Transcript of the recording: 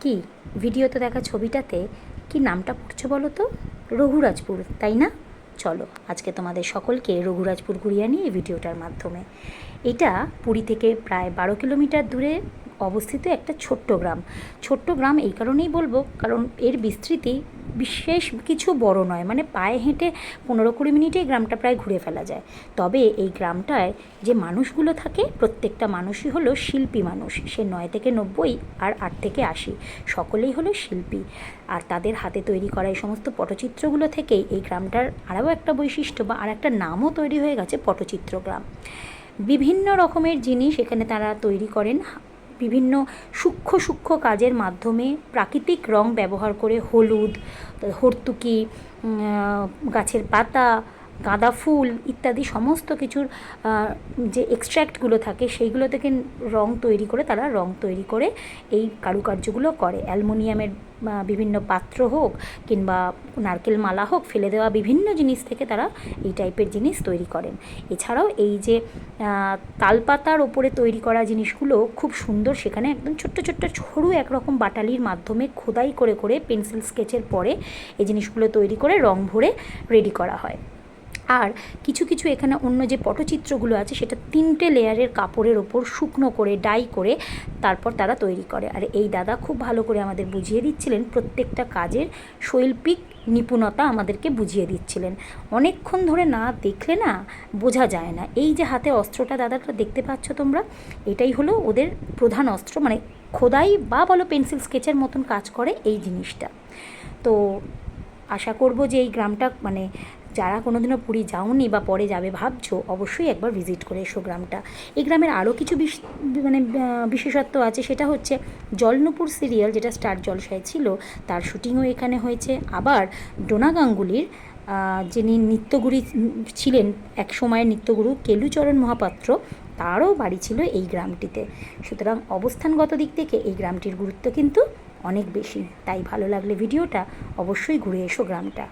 কি ভিডিওতে দেখা ছবিটাতে কি নামটা পড়ছে বলো তো? রঘুরাজপুর, তাই না? চলো আজকে তোমাদের সকলকে রঘুরাজপুর ঘুরিয়ে নিয়ে এই ভিডিওটার মাধ্যমে। এটা পুরী থেকে প্রায় 12 কিলোমিটার দূরে অবস্থিত একটা ছোট্ট গ্রাম। ছোট্ট গ্রাম এই কারণেই বলবো কারণ এর বিস্তৃতি বিশেষ কিছু বড় নয়, মানে পায়ে হেঁটে 15-20 মিনিটেই গ্রামটা প্রায় ঘুরে ফেলা যায়। তবে এই গ্রামটায় যে মানুষগুলো থাকে প্রত্যেকটা মানুষই হলো শিল্পী মানুষ। সে 9 থেকে 90 আর 8 থেকে 80 সকলেই হলো শিল্পী। আর তাদের হাতে তৈরি করা এই সমস্ত পটচিত্রগুলো থেকেই এই গ্রামটার আরও একটা বৈশিষ্ট্য বা আর একটা নামও তৈরি হয়ে গেছে, পটচিত্র গ্রাম। বিভিন্ন রকমের জিনিস এখানে তারা তৈরি করেন, বিভিন্ন সূক্ষ্ম সূক্ষ্ম কাজের মাধ্যমে প্রাকৃতিক রং ব্যবহার করে হলুদ, হর্তুকি, গাছের পাতা, গাঁদা ফুল ইত্যাদি সমস্ত কিছুর যে এক্সট্র্যাক্টগুলো থাকে সেইগুলো থেকে তারা রং তৈরি করে এই কারুকার্যগুলো করে। অ্যালুমিনিয়ামের বিভিন্ন পাত্র হোক কিংবা নারকেল মালা হোক, ফেলে দেওয়া বিভিন্ন জিনিস থেকে তারা এই টাইপের জিনিস তৈরি করেন। এছাড়াও এই যে তালপাতার ওপরে তৈরি করা জিনিসগুলো খুব সুন্দর, সেখানে একদম ছোট্ট ছোট্ট সরু একরকম বাটালির মাধ্যমে খোদাই করে করে পেন্সিল স্কেচের পরে এই জিনিসগুলো তৈরি করে রং ভরে রেডি করা হয়। আর কিছু কিছু এখানে অন্য যে পটচিত্রগুলো আছে সেটা 3টে লেয়ারের কাপড়ের ওপর শুকনো করে ডাই করে তারপর তারা তৈরি করে। আর এই দাদা খুব ভালো করে আমাদের বুঝিয়ে দিচ্ছিলেন, প্রত্যেকটা কাজের শৈল্পিক নিপুণতা আমাদেরকে বুঝিয়ে দিচ্ছিলেন। অনেকক্ষণ ধরে না দেখলে না বোঝা যায় না। এই যে হাতে অস্ত্রটা দাদাটা দেখতে পাচ্ছ তোমরা, এটাই হলো ওদের প্রধান অস্ত্র, মানে খোদাই বা বলো পেন্সিল স্কেচের মতন কাজ করে এই জিনিসটা। তো আশা করব যে এই গ্রামটা, মানে যারা কোনোদিনও পুরী যাওনি বা পরে যাবে ভাবছো, অবশ্যই একবার ভিজিট করে এসো গ্রামটা। এই গ্রামের আরও কিছু বিশেষত্ব আছে, সেটা হচ্ছে জলনপুর সিরিয়াল যেটা স্টার জলসায় ছিল তার শুটিংও এখানে হয়েছে। আবার ডোনা গাঙ্গুলির যিনি নৃত্যগুরু ছিলেন, এক সময়ের নৃত্যগুরু কেলুচরণ মহাপাত্র, তারও বাড়ি ছিল এই গ্রামটিতে। সুতরাং অবস্থানগত দিক থেকে এই গ্রামটির গুরুত্ব কিন্তু অনেক বেশি। তাই ভালো লাগলে ভিডিওটা অবশ্যই ঘুরে এসো গ্রামটা।